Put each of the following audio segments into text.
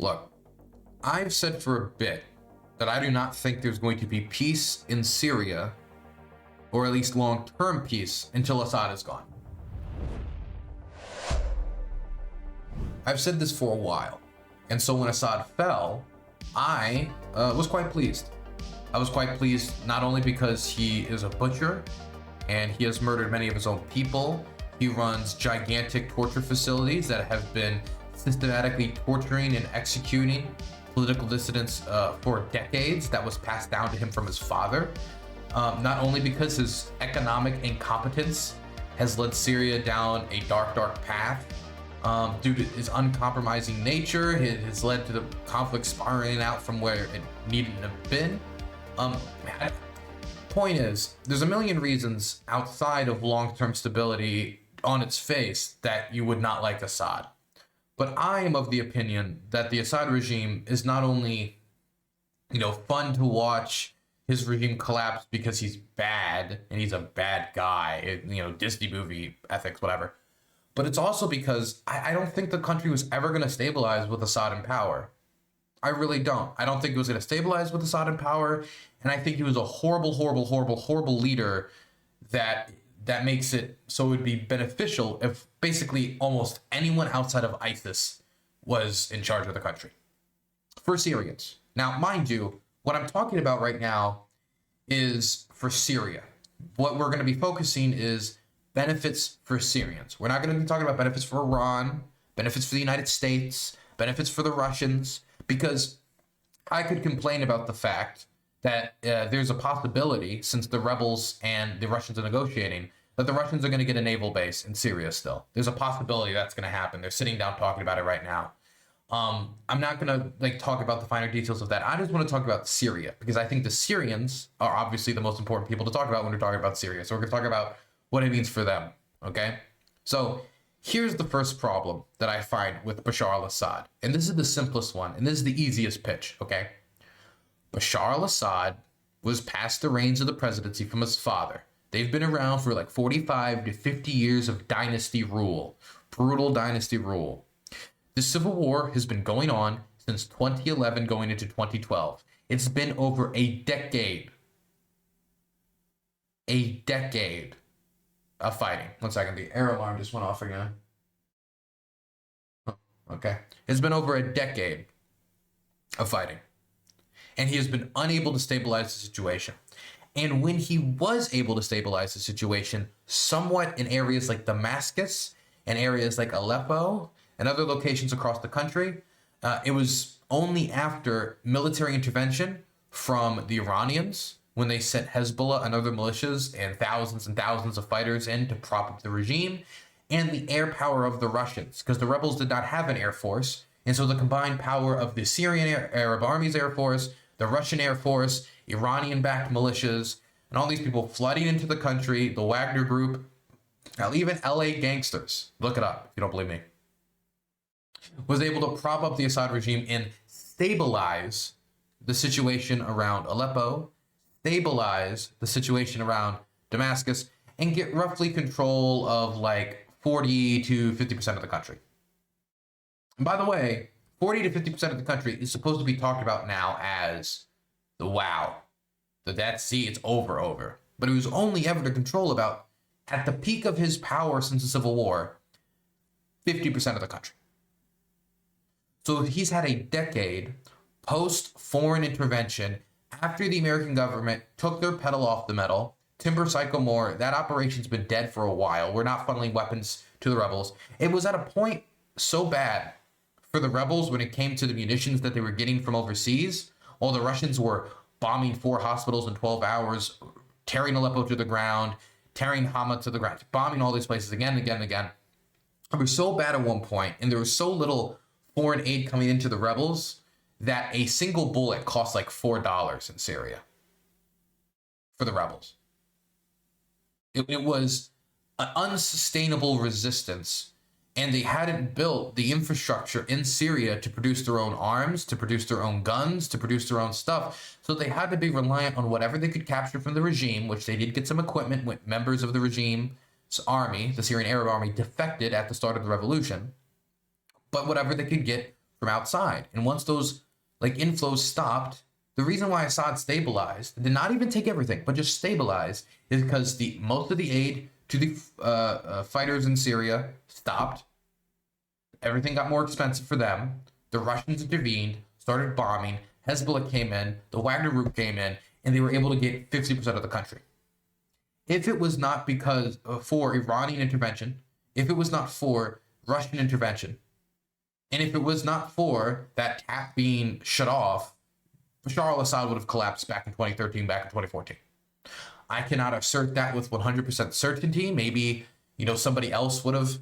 Look, I've said for a bit that I do not think there's going to be peace in Syria, or at least long-term peace, until Assad is gone. I've said this for a while, and so when Assad fell, I was quite pleased. I was quite pleased not only because he is a butcher and he has murdered many of his own people, he runs gigantic torture facilities that have been systematically torturing and executing political dissidents for decades. That was passed down to him from his father. Not only because his economic incompetence has led Syria down a dark, dark path, due to his uncompromising nature, it has led to the conflict spiraling out from where it needn't have been. Point is, there's a million reasons outside of long-term stability on its face that you would not like Assad. But I am of the opinion that the Assad regime is not only, fun to watch his regime collapse because he's bad and he's a bad guy, Disney movie ethics, whatever. But it's also because I don't think the country was ever going to stabilize with Assad in power. I really don't. I don't think it was going to stabilize with Assad in power. And I think he was a horrible, horrible, horrible, horrible leader that makes it so it would be beneficial if basically almost anyone outside of ISIS was in charge of the country. For Syrians. Now, mind you, what I'm talking about right now is for Syria. What we're going to be focusing is benefits for Syrians. We're not going to be talking about benefits for Iran, benefits for the United States, benefits for the Russians, because I could complain about the fact that there's a possibility, since the rebels and the Russians are negotiating, that the Russians are going to get a naval base in Syria still. There's a possibility that's going to happen. They're sitting down talking about it right now. I'm not going to talk about the finer details of that. I just want to talk about Syria, because I think the Syrians are obviously the most important people to talk about when we're talking about Syria. So we're going to talk about what it means for them, okay? So here's the first problem that I find with Bashar al-Assad. And this is the simplest one, and this is the easiest pitch, okay? Bashar al-Assad was passed the reins of the presidency from his father. They've been around for like 45 to 50 years of dynasty rule, brutal dynasty rule. The civil war has been going on since 2011 going into 2012. It's been over a decade. A decade of fighting. 1 second, the air alarm just went off again. Okay. It's been over a decade of fighting. And he has been unable to stabilize the situation. And when he was able to stabilize the situation, somewhat in areas like Damascus and areas like Aleppo and other locations across the country, it was only after military intervention from the Iranians, when they sent Hezbollah and other militias and thousands of fighters in to prop up the regime, and the air power of the Russians, because the rebels did not have an air force. And so the combined power of the Syrian Arab Army's air force, the Russian air force, Iranian-backed militias, and all these people flooding into the country, the Wagner Group, now even LA gangsters, look it up if you don't believe me, was able to prop up the Assad regime and stabilize the situation around Aleppo, stabilize the situation around Damascus, and get roughly control of like 40 to 50% of the country. And by the way, 40 to 50% of the country is supposed to be talked about now as the wow, the Dead Sea, it's over. But it was only ever to control about, at the peak of his power since the Civil War, 50% of the country. So he's had a decade post-foreign intervention after the American government took their pedal off the metal. Timber Sycamore, that operation's been dead for a while. We're not funneling weapons to the rebels. It was at a point so bad for the rebels when it came to the munitions that they were getting from overseas, while the Russians were bombing 4 hospitals in 12 hours, tearing Aleppo to the ground, tearing Hama to the ground, bombing all these places again and again and again. It was so bad at one point, and there was so little foreign aid coming into the rebels, that a single bullet cost like $4 in Syria for the rebels. It was an unsustainable resistance, and they hadn't built the infrastructure in Syria to produce their own arms, to produce their own guns, to produce their own stuff. So they had to be reliant on whatever they could capture from the regime, which they did get some equipment when members of the regime's army, the Syrian Arab Army, defected at the start of the revolution. But whatever they could get from outside. And once those like inflows stopped, the reason why Assad stabilized, did not even take everything, but just stabilized, is because most of the aid to the fighters in Syria stopped. Everything got more expensive for them. The Russians intervened, started bombing. Hezbollah came in, the Wagner Group came in, and they were able to get 50% of the country. If it was not because for Iranian intervention, if it was not for Russian intervention, and if it was not for that tap being shut off, Bashar al-Assad would have collapsed back in 2013, back in 2014. I cannot assert that with 100% certainty. Maybe, somebody else would have,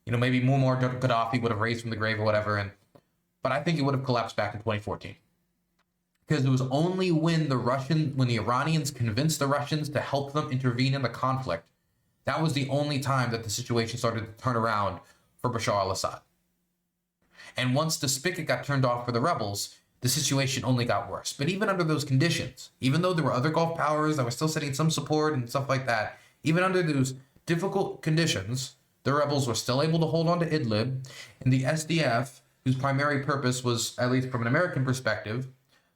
maybe Muammar Gaddafi would have raised from the grave or whatever. But I think it would have collapsed back in 2014. Because it was only when the Iranians convinced the Russians to help them intervene in the conflict, that was the only time that the situation started to turn around for Bashar al-Assad. And once the spigot got turned off for the rebels, the situation only got worse. But even under those conditions, even though there were other Gulf powers that were still sending some support and stuff like that, even under those difficult conditions, the rebels were still able to hold on to Idlib, and the SDF, whose primary purpose was, at least from an American perspective,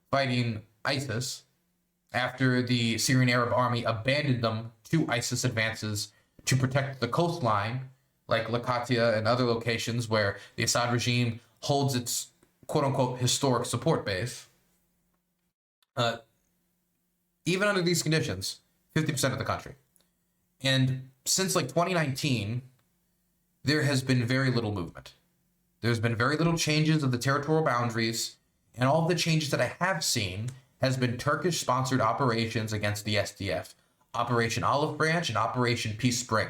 fighting ISIS, after the Syrian Arab Army abandoned them to ISIS advances to protect the coastline, like Latakia and other locations where the Assad regime holds its quote-unquote historic support base. Even under these conditions, 50% of the country. And since 2019, there has been very little movement. There's been very little changes of the territorial boundaries, and all of the changes that I have seen has been Turkish-sponsored operations against the SDF, Operation Olive Branch and Operation Peace Spring.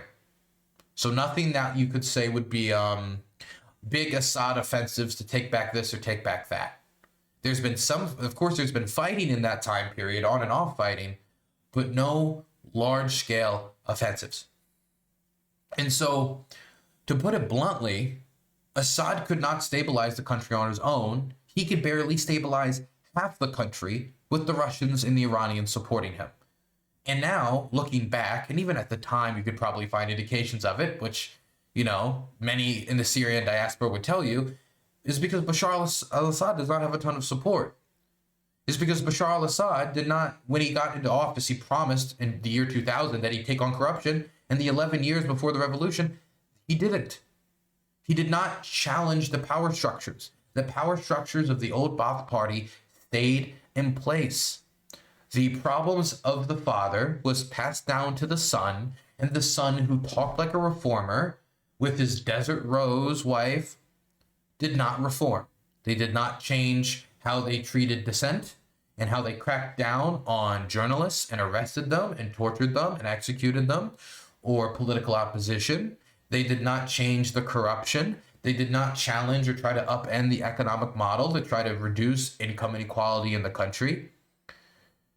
So nothing that you could say would be big Assad offensives to take back this or take back that. There's been there's been fighting in that time period, on and off fighting, but no large-scale offensives. And so, to put it bluntly, Assad could not stabilize the country on his own. He could barely stabilize half the country with the Russians and the Iranians supporting him. And now, looking back, and even at the time, you could probably find indications of it, which, many in the Syrian diaspora would tell you, is because Bashar al-Assad does not have a ton of support. It's because Bashar al-Assad did not, when he got into office, he promised in the year 2000 that he'd take on corruption, and the 11 years before the revolution, he didn't. He did not challenge the power structures. The power structures of the old Ba'ath Party stayed in place. The problems of the father was passed down to the son, and the son, who talked like a reformer with his Desert Rose wife, did not reform. They did not change how they treated dissent and how they cracked down on journalists and arrested them and tortured them and executed them, or political opposition. They did not change the corruption. They did not challenge or try to upend the economic model to try to reduce income inequality in the country.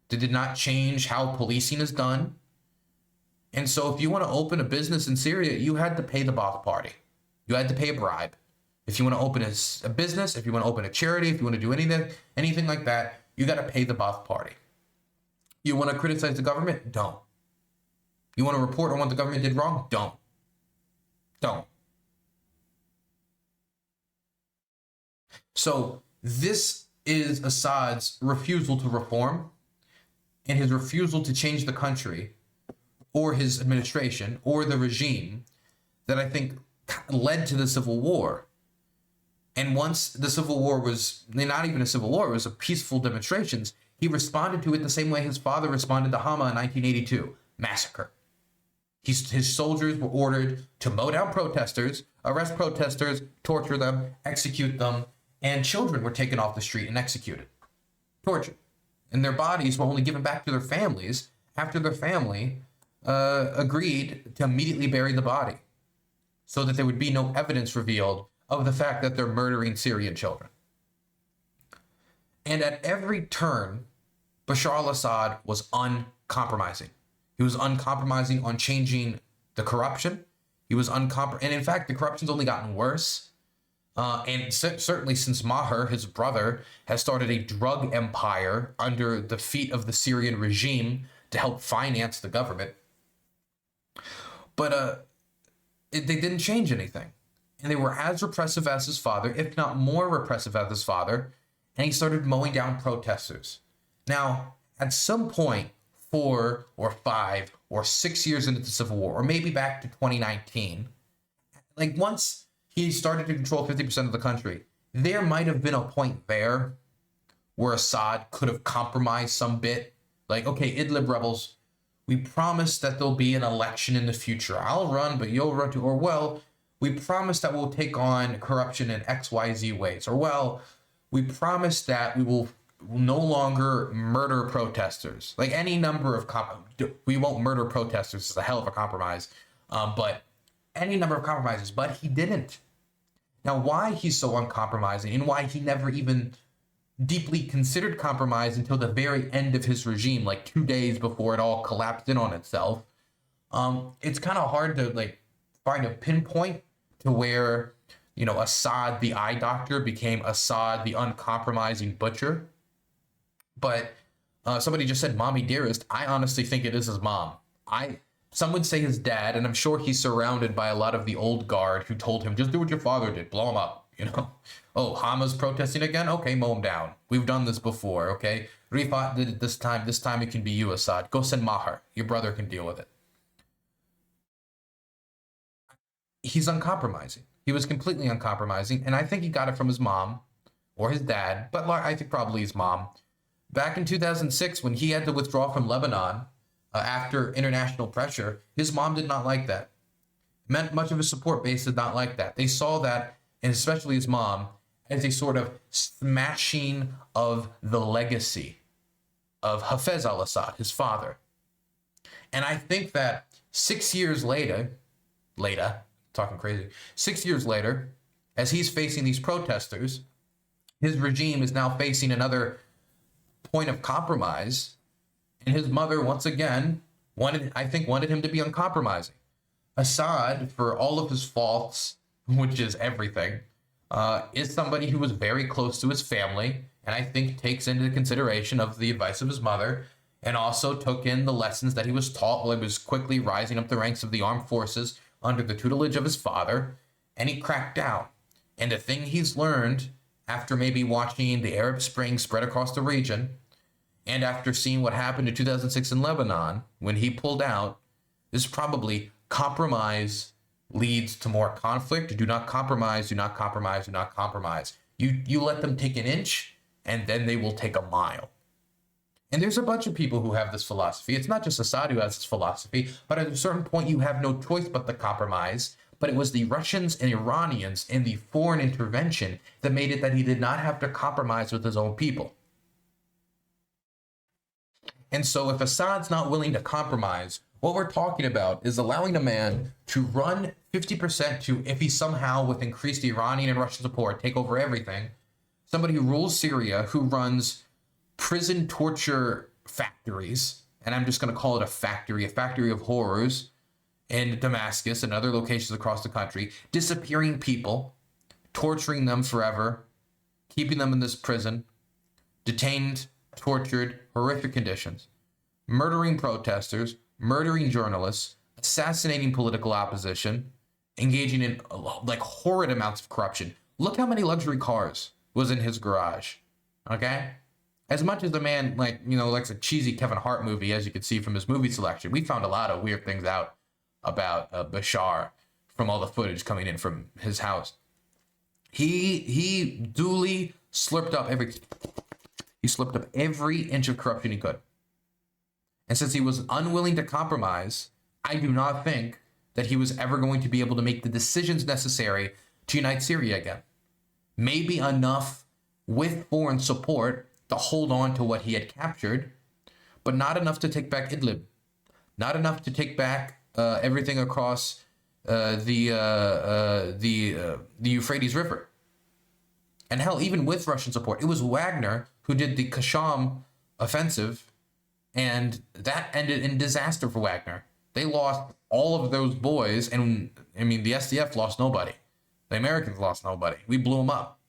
They did not change how policing is done. And so if you want to open a business in Syria, you had to pay the Ba'ath Party. You had to pay a bribe. If you want to open a business, if you want to open a charity, if you want to do anything like that, you got to pay the Ba'ath Party. You want to criticize the government? Don't. You want to report on what the government did wrong? Don't. So this is Assad's refusal to reform and his refusal to change the country or his administration or the regime that I think led to the civil war. And once the civil war was not even a civil war, it was a peaceful demonstrations, he responded to it the same way his father responded to Hama in 1982, massacre. His soldiers were ordered to mow down protesters, arrest protesters, torture them, execute them, and children were taken off the street and executed, tortured. And their bodies were only given back to their families after their family agreed to immediately bury the body so that there would be no evidence revealed of the fact that they're murdering Syrian children. And at every turn, Bashar al-Assad was uncompromising. He was uncompromising on changing the corruption. He was and in fact, the corruption's only gotten worse. And certainly since Maher, his brother, has started a drug empire under the feet of the Syrian regime to help finance the government. But they didn't change anything. and they were as repressive as his father, if not more repressive as his father, and he started mowing down protesters. Now, at some point, 4 or 5 or 6 years into the Civil War, or maybe back to 2019, like once he started to control 50% of the country, there might have been a point there where Assad could have compromised some bit. Like, okay, Idlib rebels, we promise that there'll be an election in the future. I'll run, but you'll run too. Or, well, we promise that we'll take on corruption in XYZ ways. Or, well, we promise that we will no longer murder protesters. Like any number of we won't murder protesters. It's a hell of a compromise. But any number of compromises. But he didn't. Now, why he's so uncompromising and why he never even deeply considered compromise until the very end of his regime, like 2 days before it all collapsed in on itself. It's kind of hard to like find a pinpoint to where, you know, Assad the eye doctor became Assad the uncompromising butcher. But somebody just said, "Mommy dearest." I honestly think it is his mom. Some would say his dad, and I'm sure he's surrounded by a lot of the old guard who told him, just do what your father did, blow him up, you know? Oh, Hama's protesting again? Okay, mow him down. We've done this before, okay? Rifat did it this time it can be you, Assad. Go send Maher. Your brother can deal with it. He's uncompromising. He was completely uncompromising, and I think he got it from his mom, or his dad, but I think probably his mom. Back in 2006, when he had to withdraw from Lebanon, after international pressure, his mom did not like that. Much of his support base did not like that. They saw that, and especially his mom, as a sort of smashing of the legacy of Hafez al-Assad, his father. And I think that 6 years later, talking crazy, 6 years later, as he's facing these protesters, his regime is now facing another point of compromise. And his mother, once again, wanted him to be uncompromising. Assad, for all of his faults, which is everything, is somebody who was very close to his family, and I think takes into consideration of the advice of his mother, and also took in the lessons that he was taught while he was quickly rising up the ranks of the armed forces under the tutelage of his father, and he cracked down. And the thing he's learned after maybe watching the Arab Spring spread across the region, and after seeing what happened in 2006 in Lebanon, when he pulled out, is probably compromise leads to more conflict. Do not compromise, do not compromise, do not compromise. You let them take an inch, and then they will take a mile. And there's a bunch of people who have this philosophy. It's not just Assad who has this philosophy, but at a certain point you have no choice but to compromise. But it was the Russians and Iranians and the foreign intervention that made it that he did not have to compromise with his own people. And so if Assad's not willing to compromise, what we're talking about is allowing a man to run 50% to, if he somehow, with increased Iranian and Russian support, take over everything, somebody who rules Syria, who runs prison torture factories, and I'm just going to call it a factory of horrors in Damascus and other locations across the country, disappearing people, torturing them forever, keeping them in this prison, detained, tortured, horrific conditions, murdering protesters, murdering journalists, assassinating political opposition, engaging in like horrid amounts of corruption. Look how many luxury cars was in his garage, okay? As much as the man, like, you know, likes a cheesy Kevin Hart movie, as you can see from his movie selection, we found a lot of weird things out about Bashar from all the footage coming in from his house. He duly slurped up every inch of corruption he could. And since he was unwilling to compromise, I do not think that he was ever going to be able to make the decisions necessary to unite Syria again. Maybe enough with foreign support to hold on to what he had captured, but not enough to take back Idlib. Not enough to take back everything across the Euphrates River. And hell, even with Russian support, it was Wagner who did the Qashqai offensive, and that ended in disaster for Wagner. They lost all of those boys, and I mean, the SDF lost nobody. The Americans lost nobody. We blew them up.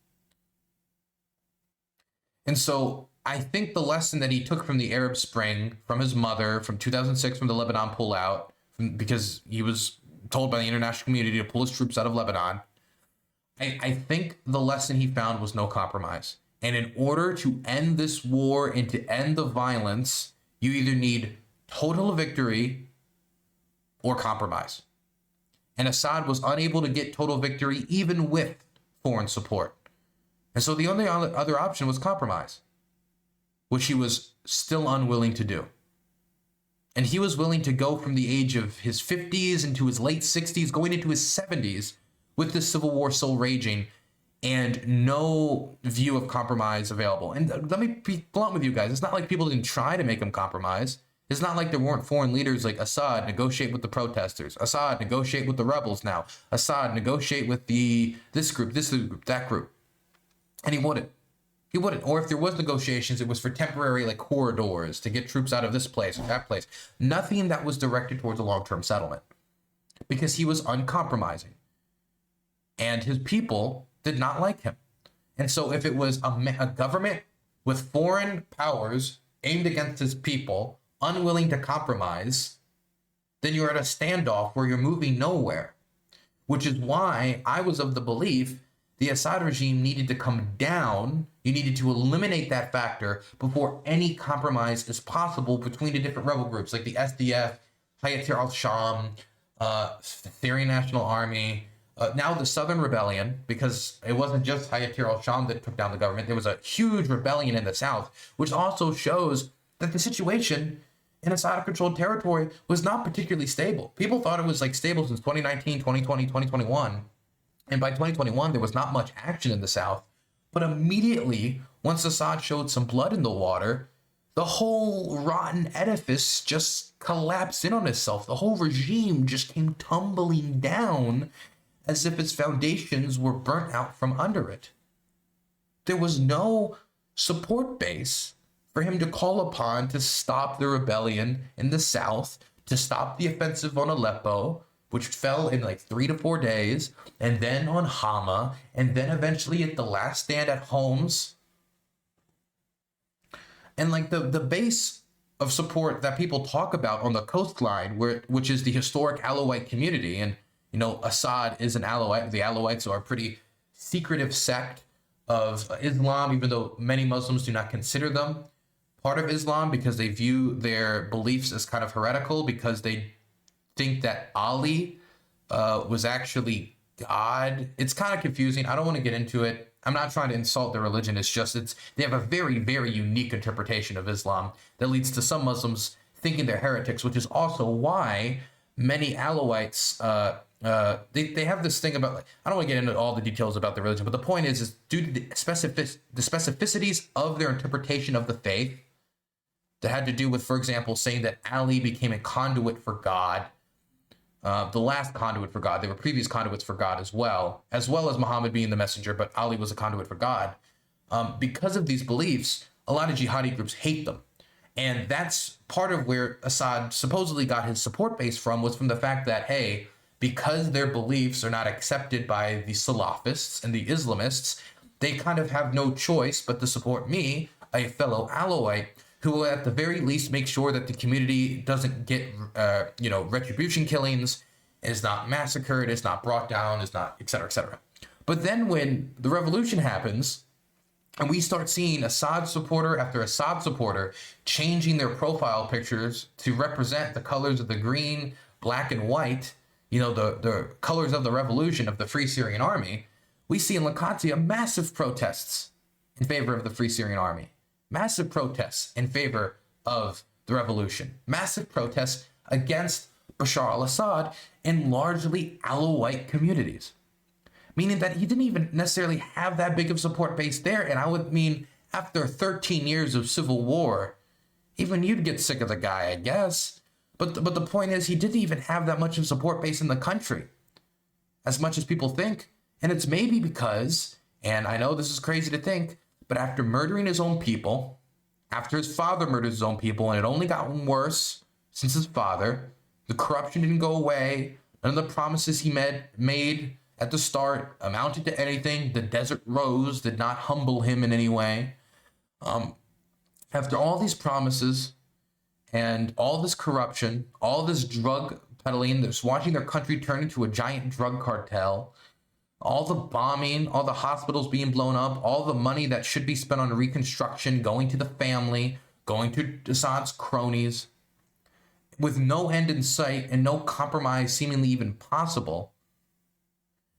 And so I think the lesson that he took from the Arab Spring, from his mother, from 2006, from the Lebanon pullout, because he was told by the international community to pull his troops out of Lebanon, I think the lesson he found was no compromise. And in order to end this war and to end the violence, you either need total victory or compromise. And Assad was unable to get total victory even with foreign support. And so the only other option was compromise, which he was still unwilling to do. And he was willing to go from the age of his 50s into his late 60s, going into his 70s, with the civil war still raging and no view of compromise available. And let me be blunt with you guys. It's not like people didn't try to make him compromise. It's not like there weren't foreign leaders like Assad negotiate with the protesters. Assad negotiate with the rebels now. Assad negotiate with this group, that group. And he wouldn't. He wouldn't. Or if there was negotiations, it was for temporary like corridors to get troops out of this place or that place. Nothing that was directed towards a long-term settlement because he was uncompromising. And his people did not like him. And so if it was a government with foreign powers aimed against his people, unwilling to compromise, then you're at a standoff where you're moving nowhere. Which is why I was of the belief the Assad regime needed to come down. You needed to eliminate that factor before any compromise is possible between the different rebel groups like the SDF, Hayat al-Sham, Syrian National Army, now the Southern Rebellion, because it wasn't just Hayat al-Sham that took down the government. There was a huge rebellion in the south, which also shows that the situation in Assad-controlled territory was not particularly stable. People thought it was like stable since 2019, 2020, 2021. And by 2021, there was not much action in the south. But immediately, once Assad showed some blood in the water, the whole rotten edifice just collapsed in on itself. The whole regime just came tumbling down as if its foundations were burnt out from under it. There was no support base for him to call upon to stop the rebellion in the south, to stop the offensive on Aleppo, which fell in like 3 to 4 days, and then on Hama, and then eventually at the last stand at Homs. And like the base of support that people talk about on the coastline, which is the historic Alawite community, and you know, Assad is an Alawite. The Alawites are a pretty secretive sect of Islam, even though many Muslims do not consider them part of Islam because they view their beliefs as kind of heretical because they think that Ali was actually God. It's kind of confusing. I don't want to get into it. I'm not trying to insult their religion. It's just they have a very, very unique interpretation of Islam that leads to some Muslims thinking they're heretics, which is also why many Alawites they have this thing about, like, I don't want to get into all the details about the religion, but the point is due to the specificities of their interpretation of the faith that had to do with, for example, saying that Ali became a conduit for God. The last conduit for God. There were previous conduits for God as well as Muhammad being the messenger, but Ali was a conduit for God. Because of these beliefs, a lot of jihadi groups hate them. And that's part of where Assad supposedly got his support base from, was from the fact that, hey, because their beliefs are not accepted by the Salafists and the Islamists, they kind of have no choice but to support me, a fellow Alawite, who will at the very least make sure that the community doesn't get, retribution killings, is not massacred, is not brought down, is not, et cetera, et cetera. But then when the revolution happens, and we start seeing Assad supporter after Assad supporter changing their profile pictures to represent the colors of the green, black, and white, the colors of the revolution of the Free Syrian Army, we see in Latakia massive protests in favor of the Free Syrian Army. Massive protests in favor of the revolution. Massive protests against Bashar al-Assad in largely Alawite communities. Meaning that he didn't even necessarily have that big of support base there. And I would mean after 13 years of civil war, even you'd get sick of the guy, I guess. But the point is, he didn't even have that much of support base in the country, as much as people think. And it's maybe because, and I know this is crazy to think, but after murdering his own people, after his father murdered his own people, and it only gotten worse since his father, the corruption didn't go away, none of the promises he made at the start amounted to anything. The Desert Rose did not humble him in any way. After all these promises and all this corruption, all this drug peddling, that's watching their country turn into a giant drug cartel, All the bombing, all the hospitals being blown up, all the money that should be spent on reconstruction going to the family, going to Assad's cronies, with no end in sight and no compromise seemingly even possible.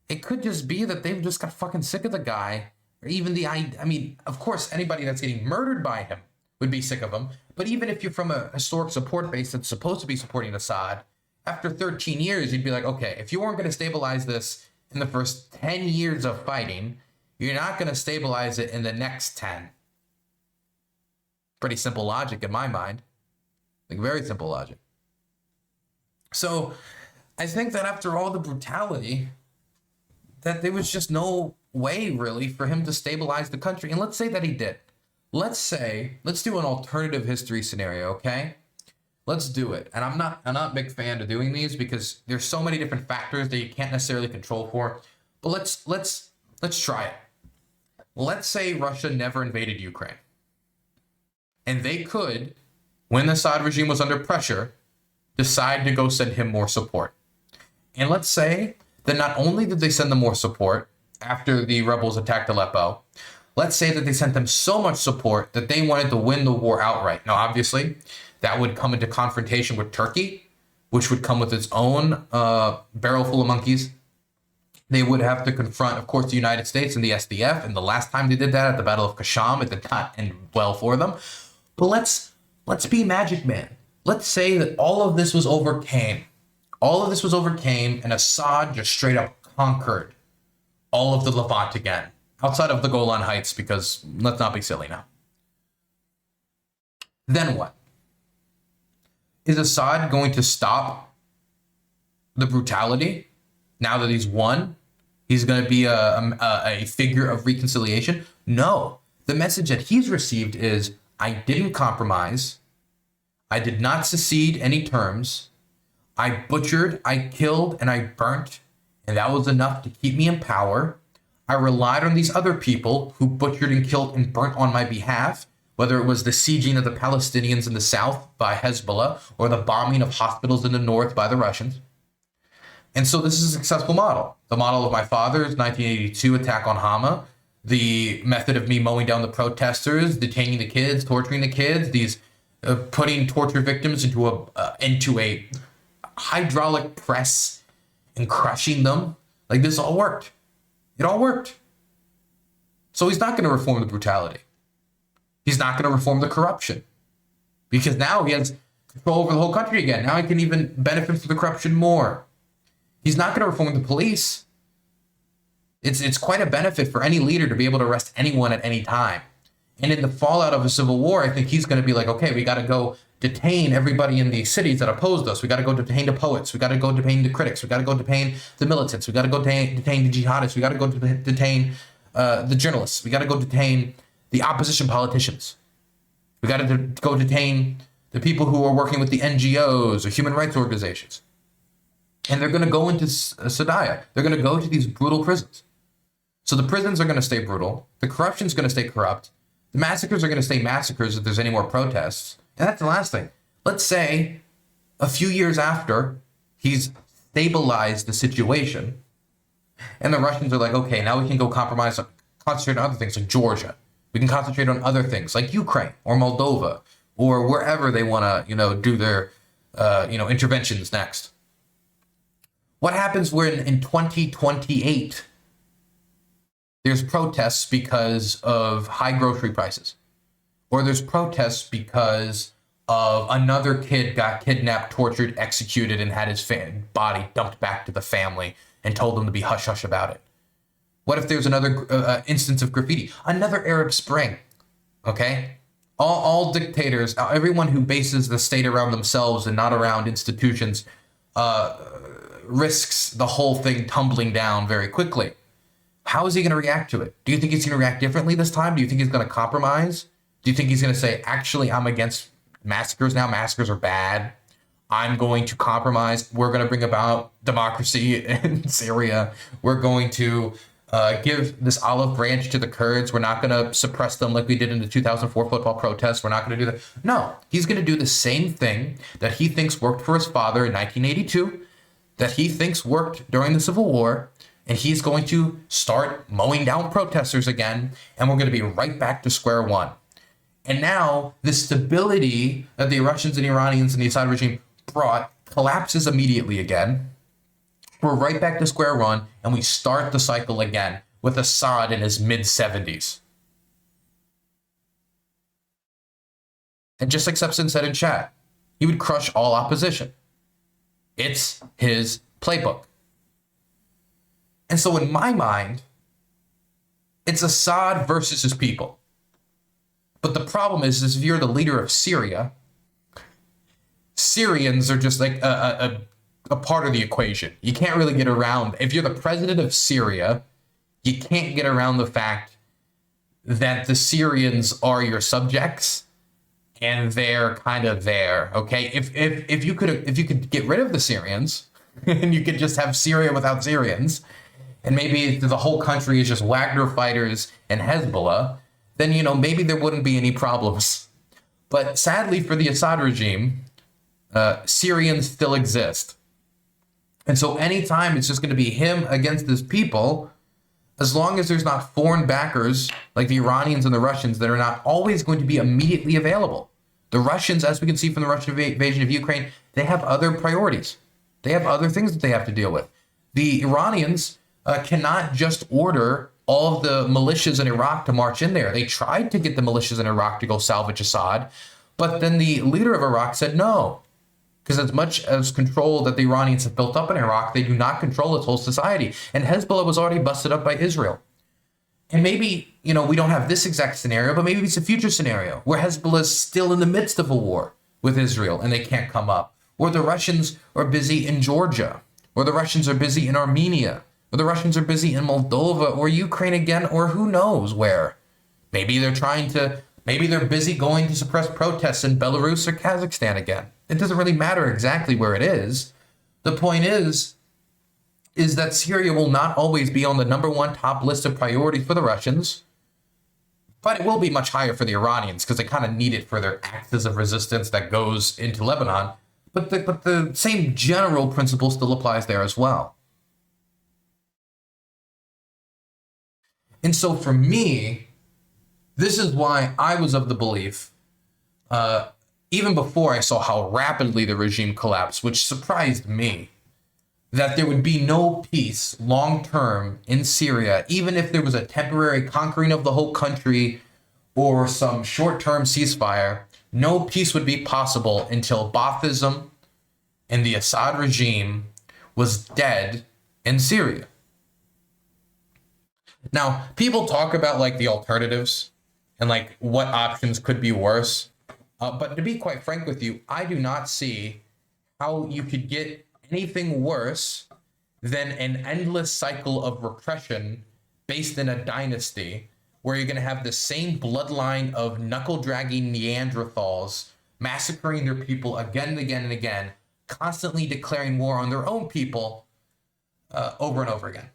It could just be that they've just got fucking sick of the guy, or even I mean, of course, anybody that's getting murdered by him would be sick of him. But even if you're from a historic support base that's supposed to be supporting Assad, after 13 years, you'd be like, okay, if you weren't going to stabilize this in the first 10 years of fighting, you're not going to stabilize it in the next 10. Pretty simple logic in my mind. Like, very simple logic. So I think that after all the brutality, that there was just no way really for him to stabilize the country. And let's say that he did. Let's do an alternative history scenario, okay? Let's do it. And I'm not a big fan of doing these because there's so many different factors that you can't necessarily control for. But let's try it. Let's say Russia never invaded Ukraine. And they could, when the Assad regime was under pressure, decide to go send him more support. And let's say that not only did they send them more support after the rebels attacked Aleppo, let's say that they sent them so much support that they wanted to win the war outright. Now, obviously, that would come into confrontation with Turkey, which would come with its own barrel full of monkeys. They would have to confront, of course, the United States and the SDF. And the last time they did that at the Battle of Kasham, it did not end well for them. But let's be Magic Man. Let's say that all of this was overcame. All of this was overcame, and Assad just straight up conquered all of the Levant again, outside of the Golan Heights, because let's not be silly now. Then what? Is Assad going to stop the brutality now that he's won? He's going to be a figure of reconciliation? No. The message that he's received is, I didn't compromise. I did not secede any terms. I butchered, I killed, and I burnt, and that was enough to keep me in power. I relied on these other people who butchered and killed and burnt on my behalf, whether it was the sieging of the Palestinians in the south by Hezbollah or the bombing of hospitals in the north by the Russians. And so this is a successful model. The model of my father's 1982 attack on Hama, the method of me mowing down the protesters, detaining the kids, torturing the kids, these putting torture victims into a hydraulic press and crushing them. Like, this all worked. It all worked. So he's not going to reform the brutality. He's not going to reform the corruption, because now he has control over the whole country again. Now he can even benefit from the corruption more. He's not going to reform the police. It's quite a benefit for any leader to be able to arrest anyone at any time. And in the fallout of a civil war, I think he's going to be like, okay, we got to go detain everybody in these cities that opposed us. We got to go detain the poets. We got to go detain the critics. We got to go detain the militants. We got to go detain the jihadists. We got to go detain the journalists. We got to go detain the opposition politicians. We got to go detain the people who are working with the NGOs or human rights organizations. And they're going to go into Sadaya. They're going to go to these brutal prisons. So the prisons are going to stay brutal. The corruption is going to stay corrupt. The massacres are going to stay massacres if there's any more protests. And that's the last thing. Let's say a few years after he's stabilized the situation, and the Russians are like, okay, now we can go concentrate on other things like Georgia. We can concentrate on other things like Ukraine or Moldova or wherever they want to, do their, interventions next. What happens when in 2028 there's protests because of high grocery prices, or there's protests because of another kid got kidnapped, tortured, executed, and had his body dumped back to the family and told them to be hush hush about it? What if there's another instance of graffiti, another Arab Spring? Okay, all dictators, everyone who bases the state around themselves and not around institutions, risks the whole thing tumbling down very quickly. How is he going to react to it? Do you think he's going to react differently this time? Do you think he's going to compromise? Do you think he's going to say, actually, I'm against massacres now. Massacres are bad. I'm going to compromise. We're going to bring about democracy in Syria. We're going to give this olive branch to the Kurds. We're not going to suppress them like we did in the 2004 football protests. We're not going to do that. No, he's going to do the same thing that he thinks worked for his father in 1982, that he thinks worked during the Civil War, And he's going to start mowing down protesters again, and we're going to be right back to square one. And now the stability that the Russians and Iranians and the Assad regime brought collapses immediately again. We're right back to square one, and we start the cycle again with Assad in his mid-70s. And just like Sepsin said in chat, he would crush all opposition. It's his playbook. And so in my mind, it's Assad versus his people. But the problem is if you're the leader of Syria, Syrians are just like a part of the equation. You can't really get around. If you're the president of Syria, you can't get around the fact that the Syrians are your subjects and they're kind of there. Okay, if you could get rid of the Syrians and you could just have Syria without Syrians, and maybe the whole country is just Wagner fighters and Hezbollah, then, you know, maybe there wouldn't be any problems. But sadly for the Assad regime, Syrians still exist. And so anytime it's just going to be him against his people, as long as there's not foreign backers like the Iranians and the Russians that are not always going to be immediately available. The Russians, as we can see from the Russian invasion of Ukraine, they have other priorities. They have other things that they have to deal with. The Iranians cannot just order all of the militias in Iraq to march in there. They tried to get the militias in Iraq to go salvage Assad, but then the leader of Iraq said no. Because as much as control that the Iranians have built up in Iraq, they do not control its whole society. And Hezbollah was already busted up by Israel. And maybe, you know, we don't have this exact scenario, but maybe it's a future scenario where Hezbollah is still in the midst of a war with Israel and they can't come up. Or the Russians are busy in Georgia. Or the Russians are busy in Armenia. Or the Russians are busy in Moldova or Ukraine again, or who knows where. Maybe they're busy going to suppress protests in Belarus or Kazakhstan again. It doesn't really matter exactly where it is. The point is that Syria will not always be on the #1 top list of priorities for the Russians, but it will be much higher for the Iranians because they kind of need it for their axis of resistance that goes into Lebanon. But the same general principle still applies there as well. And so for me, this is why I was of the belief, even before I saw how rapidly the regime collapsed, which surprised me, that there would be no peace long-term in Syria, even if there was a temporary conquering of the whole country or some short-term ceasefire. No peace would be possible until Baathism and the Assad regime was dead in Syria. Now, people talk about like the alternatives and like what options could be worse. But to be quite frank with you, I do not see how you could get anything worse than an endless cycle of repression based in a dynasty where you're going to have the same bloodline of knuckle-dragging Neanderthals massacring their people again and again and again, constantly declaring war on their own people over and over again.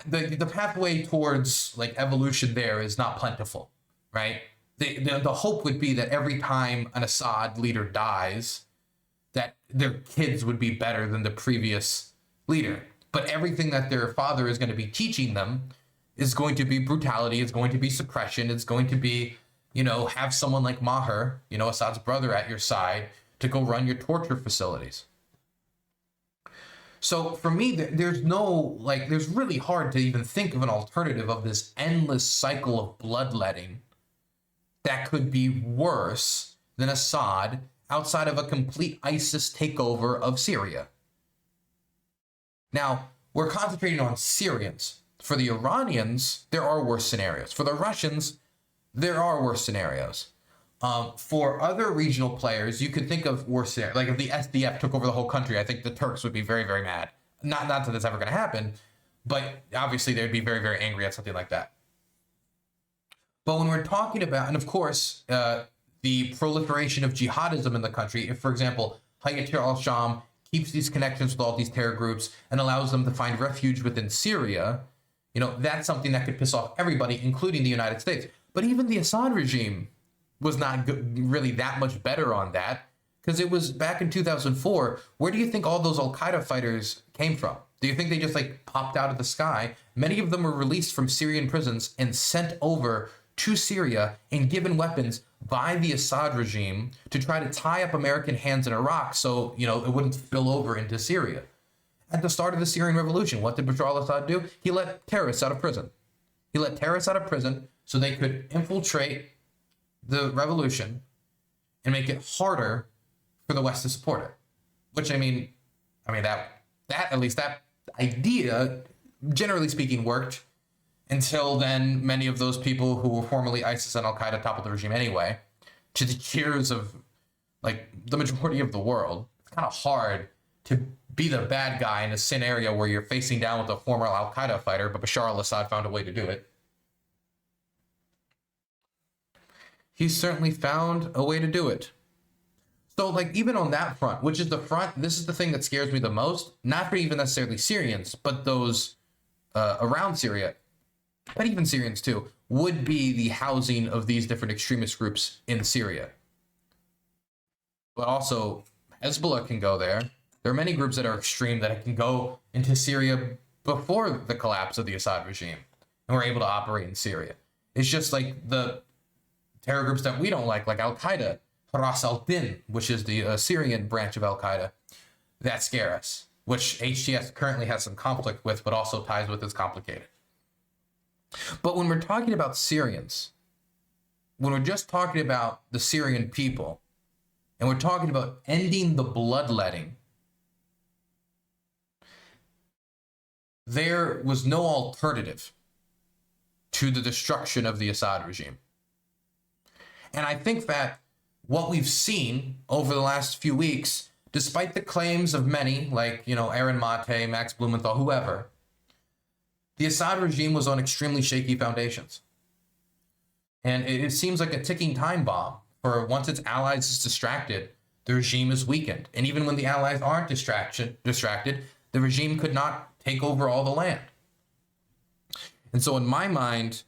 The pathway towards like evolution there is not plentiful, right? The hope would be that every time an Assad leader dies, that their kids would be better than the previous leader. But everything that their father is going to be teaching them is going to be brutality, it's going to be suppression, it's going to be, you know, have someone like Maher, you know, Assad's brother, at your side to go run your torture facilities. So for me, there's really hard to even think of an alternative of this endless cycle of bloodletting that could be worse than Assad outside of a complete ISIS takeover of Syria. Now, we're concentrating on Syrians. For the Iranians, there are worse scenarios. For the Russians, there are worse scenarios. For other regional players, you could think of worse scenarios. Like if the SDF took over the whole country, I think the Turks would be very, very mad. Not that that's ever going to happen, but obviously they'd be very, very angry at something like that. But when we're talking about, and of course, the proliferation of jihadism in the country, if, for example, Hayat al-Sham keeps these connections with all these terror groups and allows them to find refuge within Syria, you know, that's something that could piss off everybody, including the United States. But even the Assad regime was not really that much better on that, because it was back in 2004. Where do you think all those Al-Qaeda fighters came from? Do you think they just like popped out of the sky? Many of them were released from Syrian prisons and sent over to Syria and given weapons by the Assad regime to try to tie up American hands in Iraq so, you know, it wouldn't spill over into Syria. At the start of the Syrian revolution, what did Bashar al-Assad do? He let terrorists out of prison. He let terrorists out of prison so they could infiltrate the revolution and make it harder for the West to support it. Which, I mean that at least that idea, generally speaking, worked until then. Many of those people who were formerly ISIS and Al-Qaeda toppled the regime anyway, to the cheers of like the majority of the world. It's kind of hard to be the bad guy in a scenario where you're facing down with a former Al-Qaeda fighter, but Bashar al-Assad found a way to do it. He certainly found a way to do it. So, like, even on that front, which is the front, this is the thing that scares me the most, not for even necessarily Syrians, but those around Syria, but even Syrians too, would be the housing of these different extremist groups in Syria. But also, Hezbollah can go there. There are many groups that are extreme that can go into Syria before the collapse of the Assad regime and were able to operate in Syria. It's just like the terror groups that we don't like Al-Qaeda, Ras al-Din, which is the Syrian branch of Al-Qaeda, that scare us, which HTS currently has some conflict with, but also ties with is complicated. But when we're talking about Syrians, when we're just talking about the Syrian people, and we're talking about ending the bloodletting, there was no alternative to the destruction of the Assad regime. And I think that what we've seen over the last few weeks, despite the claims of many, like, you know, Aaron Mate, Max Blumenthal, whoever, the Assad regime was on extremely shaky foundations. And it seems like a ticking time bomb. For once its allies is distracted, the regime is weakened. And even when the allies aren't distracted, the regime could not take over all the land. And so in my mind,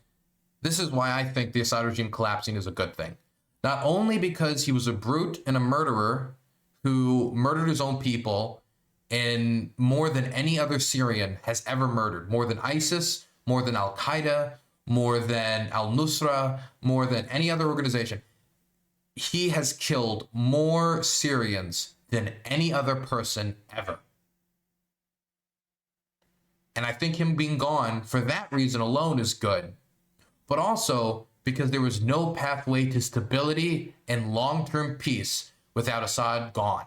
this is why I think the Assad regime collapsing is a good thing. Not only because he was a brute and a murderer who murdered his own people, and more than any other Syrian has ever murdered, more than ISIS, more than Al-Qaeda, more than Al-Nusra, more than any other organization. He has killed more Syrians than any other person ever. And I think him being gone for that reason alone is good. But also because there was no pathway to stability and long-term peace without Assad gone.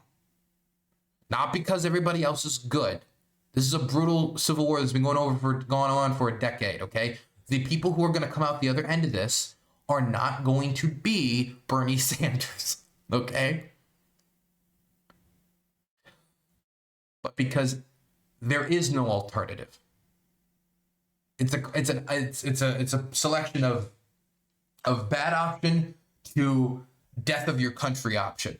Not because everybody else is good. This is a brutal civil war that's been going on for a decade, okay? The people who are going to come out the other end of this are not going to be Bernie Sanders, okay? But because there is no alternative. It's a selection of bad option to death of your country option,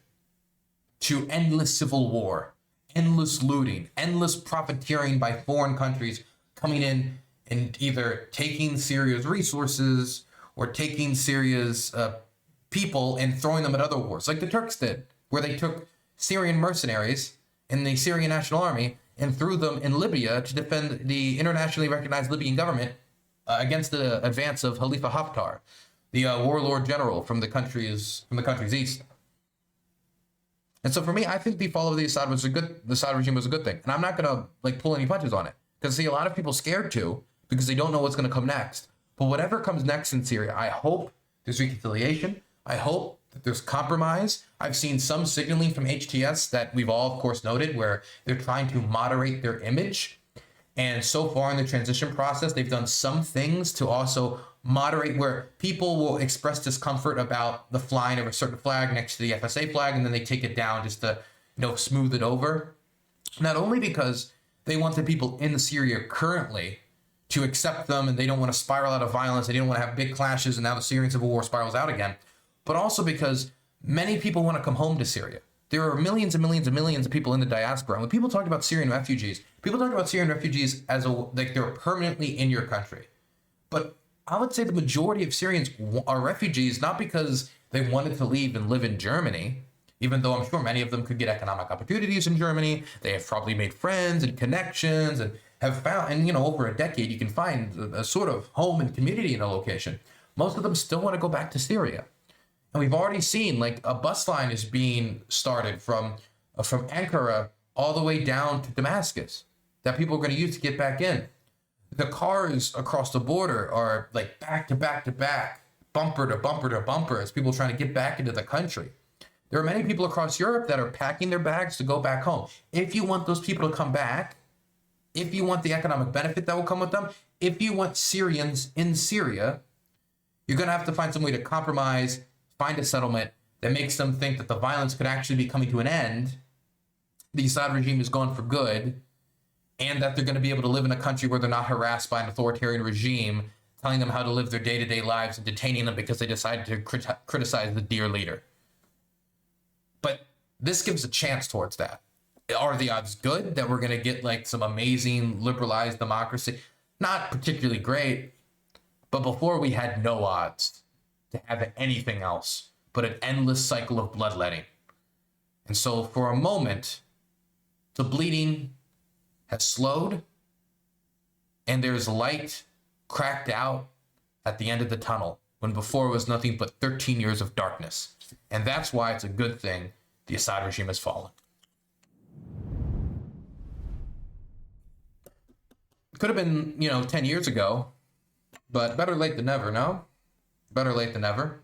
to endless civil war, endless looting, endless profiteering by foreign countries coming in and either taking Syria's resources or taking Syria's people and throwing them at other wars, like the Turks did, where they took Syrian mercenaries in the Syrian National Army and threw them in Libya to defend the internationally recognized Libyan government against the advance of Khalifa Haftar, the warlord general from the country's east. And so for me, I think the fall of the Assad regime was a good thing. And I'm not gonna like pull any punches on it, because see, a lot of people scared too, because they don't know what's gonna come next. But whatever comes next in Syria, I hope there's reconciliation. I hope that there's compromise. I've seen some signaling from HTS that we've all, of course, noted, where they're trying to moderate their image. And so far in the transition process, they've done some things to also moderate, where people will express discomfort about the flying of a certain flag next to the FSA flag, and then they take it down just to, you know, smooth it over. Not only because they want the people in Syria currently to accept them, and they don't want to spiral out of violence, they don't want to have big clashes, and now the Syrian civil war spirals out again, but also because many people want to come home to Syria. There are millions and millions and millions of people in the diaspora. And when people talk about Syrian refugees, people talk about Syrian refugees as like they're permanently in your country. But I would say the majority of Syrians are refugees, not because they wanted to leave and live in Germany. Even though I'm sure many of them could get economic opportunities in Germany, they have probably made friends and connections and have found, and over a decade, you can find a sort of home and community in a location. Most of them still want to go back to Syria. And we've already seen like a bus line is being started from Ankara all the way down to Damascus that people are going to use to get back in. The cars across the border are like back to back to back, bumper to bumper to bumper as people trying to get back into the country. There are many people across Europe that are packing their bags to go back home. If you want those people to come back, if you want the economic benefit that will come with them, if you want Syrians in Syria, you're going to have to find some way to compromise, find a settlement that makes them think that the violence could actually be coming to an end, the Assad regime is gone for good, and that they're going to be able to live in a country where they're not harassed by an authoritarian regime telling them how to live their day-to-day lives and detaining them because they decided to criticize the dear leader. But this gives a chance towards that. Are the odds good that we're going to get like some amazing liberalized democracy? Not particularly great, but before we had no odds to have anything else but an endless cycle of bloodletting. And so for a moment, the bleeding has slowed and there's light cracked out at the end of the tunnel when before it was nothing but 13 years of darkness. And that's why it's a good thing the Assad regime has fallen. It could have been, 10 years ago, but better late than never, no? Better late than never.